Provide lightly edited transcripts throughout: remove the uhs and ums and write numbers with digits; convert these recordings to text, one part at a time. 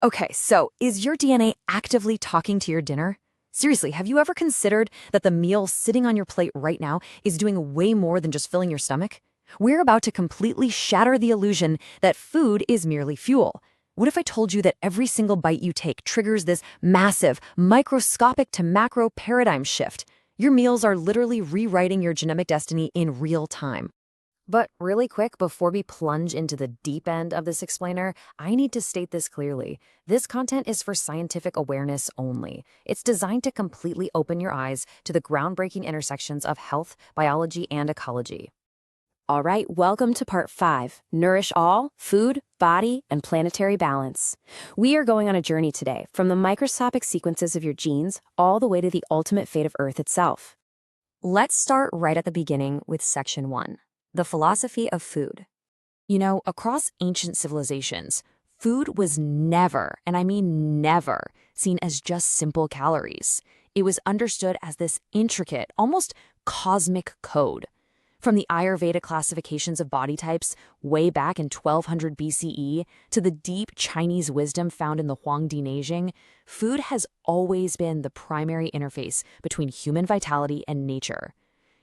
Okay, so is your DNA actively talking to your dinner? Seriously, have you ever considered that the meal sitting on your plate right now is doing way more than just filling your stomach? We're about to completely shatter the illusion that food is merely fuel. What if I told you that every single bite you take triggers this massive, microscopic to macro paradigm shift? Your meals are literally rewriting your genetic destiny in real time. But really quick, before we plunge into the deep end of this explainer, I need to state this clearly. This content is for scientific awareness only. It's designed to completely open your eyes to the groundbreaking intersections of health, biology, and ecology. All right, welcome to part 5, Nourish All, Food, Body, and Planetary Balance. We are going on a journey today, from the microscopic sequences of your genes all the way to the ultimate fate of Earth itself. Let's start right at the beginning with section 1. The philosophy of food. You know, across ancient civilizations, food was never, and I mean never, seen as just simple calories. It was understood as this intricate, almost cosmic code. From the Ayurveda classifications of body types way back in 1200 BCE to the deep Chinese wisdom found in the Huangdi Neijing, food has always been the primary interface between human vitality and nature.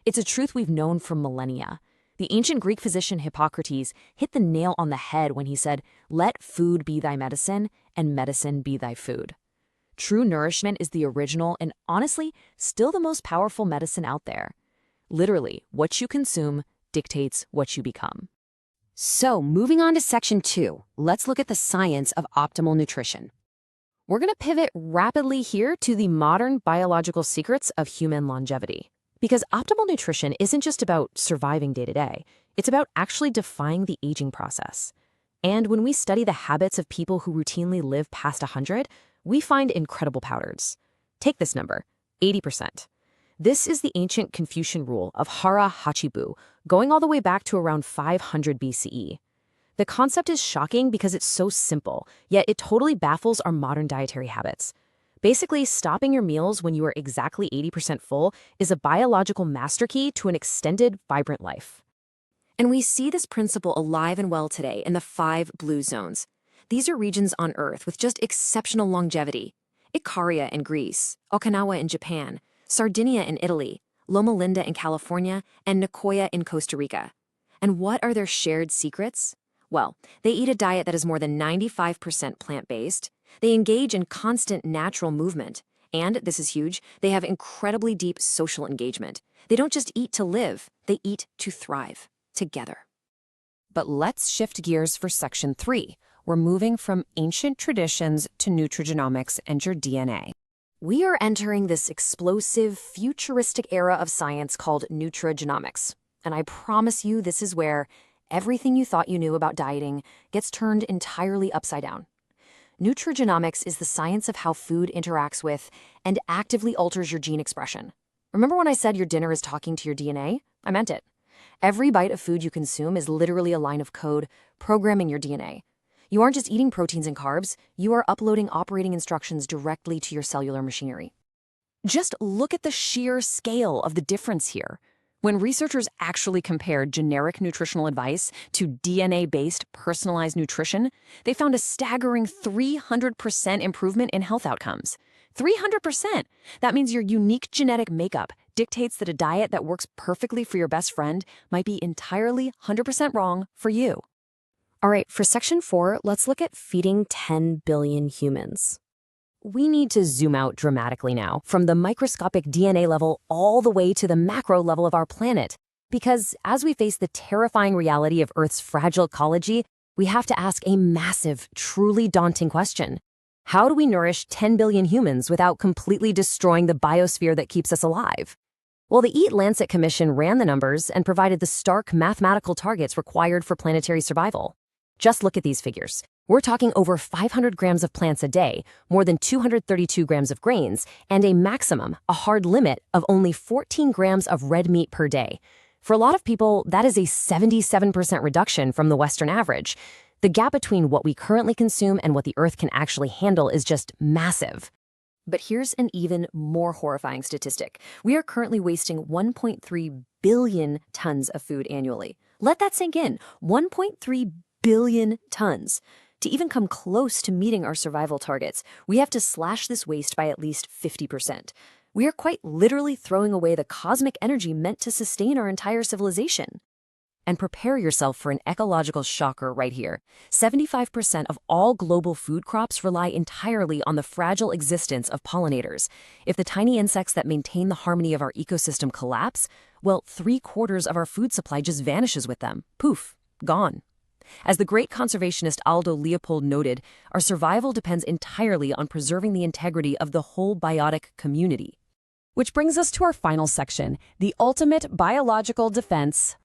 It's a truth we've known for millennia. The ancient Greek physician Hippocrates hit the nail on the head when he said, "Let food be thy medicine, and medicine be thy food." True nourishment is the original and honestly still the most powerful medicine out there. Literally, what you consume dictates what you become. So, moving on to section 2, let's look at the science of optimal nutrition. We're going to pivot rapidly here to the modern biological secrets of human longevity. Because optimal nutrition isn't just about surviving day to day, it's about actually defying the aging process. And when we study the habits of people who routinely live past 100, we find incredible patterns. Take this number, 80%. This is the ancient Confucian rule of hara hachibu, going all the way back to around 500 BCE. The concept is shocking because it's so simple, yet it totally baffles our modern dietary habits. Basically, stopping your meals when you are exactly 80% full is a biological master key to an extended, vibrant life. And we see this principle alive and well today in the 5 blue zones. These are regions on Earth with just exceptional longevity. Ikaria in Greece, Okinawa in Japan, Sardinia in Italy, Loma Linda in California, and Nicoya in Costa Rica. And what are their shared secrets? Well, they eat a diet that is more than 95% plant-based. They engage in constant natural movement. And, this is huge, they have incredibly deep social engagement. They don't just eat to live, they eat to thrive, together. But let's shift gears for section 3. We're moving from ancient traditions to nutrigenomics and your DNA. We are entering this explosive, futuristic era of science called nutrigenomics. And I promise you this is where everything you thought you knew about dieting gets turned entirely upside down. Nutrigenomics is the science of how food interacts with and actively alters your gene expression. Remember when I said your dinner is talking to your DNA? I meant it. Every bite of food you consume is literally a line of code programming your DNA. You aren't just eating proteins and carbs, you are uploading operating instructions directly to your cellular machinery. Just look at the sheer scale of the difference here. When researchers actually compared generic nutritional advice to DNA-based personalized nutrition, they found a staggering 300% improvement in health outcomes. 300%! That means your unique genetic makeup dictates that a diet that works perfectly for your best friend might be entirely 100% wrong for you. All right, for section 4, let's look at feeding 10 billion humans. We need to zoom out dramatically now, from the microscopic DNA level all the way to the macro level of our planet. Because as we face the terrifying reality of Earth's fragile ecology, we have to ask a massive, truly daunting question. How do we nourish 10 billion humans without completely destroying the biosphere that keeps us alive? Well, the EAT-Lancet Commission ran the numbers and provided the stark mathematical targets required for planetary survival. Just look at these figures. We're talking over 500 grams of plants a day, more than 232 grams of grains, and a maximum, a hard limit, of only 14 grams of red meat per day. For a lot of people, that is a 77% reduction from the Western average. The gap between what we currently consume and what the Earth can actually handle is just massive. But here's an even more horrifying statistic. We are currently wasting 1.3 billion tons of food annually. Let that sink in. 1.3 billion tons. To even come close to meeting our survival targets, we have to slash this waste by at least 50%. We are quite literally throwing away the cosmic energy meant to sustain our entire civilization. And prepare yourself for an ecological shocker right here. 75% of all global food crops rely entirely on the fragile existence of pollinators. If the tiny insects that maintain the harmony of our ecosystem collapse, well, 3/4 of our food supply just vanishes with them. Poof, gone. As the great conservationist Aldo Leopold noted, our survival depends entirely on preserving the integrity of the whole biotic community. Which brings us to our final section, the ultimate biological defense.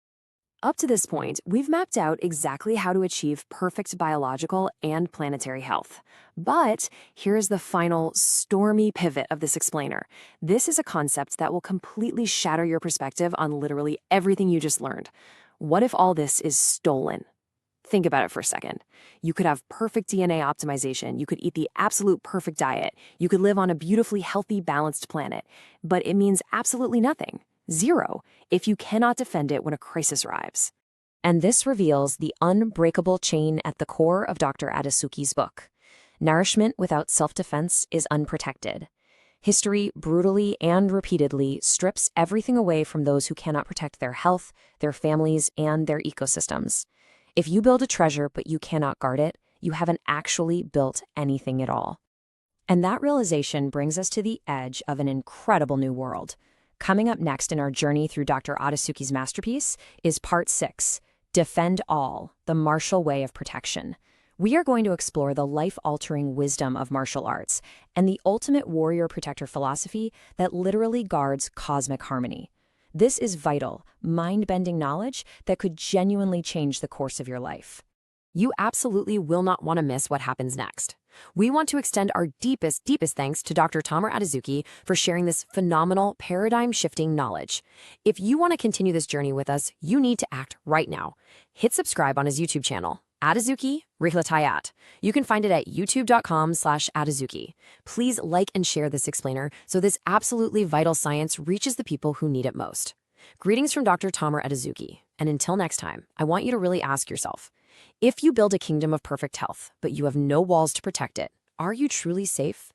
Up to this point, we've mapped out exactly how to achieve perfect biological and planetary health. But here's the final stormy pivot of this explainer. This is a concept that will completely shatter your perspective on literally everything you just learned. What if all this is stolen? Think about it for a second. You could have perfect DNA optimization. You could eat the absolute perfect diet. You could live on a beautifully healthy, balanced planet. But it means absolutely nothing. Zero, if you cannot defend it when a crisis arrives. And this reveals the unbreakable chain at the core of Dr. Addissouky's book. Nourishment without self-defense is unprotected. History brutally and repeatedly strips everything away from those who cannot protect their health, their families, and their ecosystems. If you build a treasure but you cannot guard it, you haven't actually built anything at all. And that realization brings us to the edge of an incredible new world. Coming up next in our journey through Dr. Addissouky's masterpiece is Part 6, Defend All, the Martial Way of Protection. We are going to explore the life-altering wisdom of martial arts and the ultimate warrior-protector philosophy that literally guards cosmic harmony. This is vital, mind-bending knowledge that could genuinely change the course of your life. You absolutely will not want to miss what happens next. We want to extend our deepest thanks to Dr. Tamer Addissouky for sharing this phenomenal, paradigm-shifting knowledge. If you want to continue this journey with us, you need to act right now. Hit subscribe on his YouTube channel, Addissouky Rihlatayat. You can find it at youtube.com/Addissouky. Please like and share this explainer so this absolutely vital science reaches the people who need it most. Greetings from Dr. Tamer Addissouky, and until next time, I want you to really ask yourself, if you build a kingdom of perfect health, but you have no walls to protect it, are you truly safe?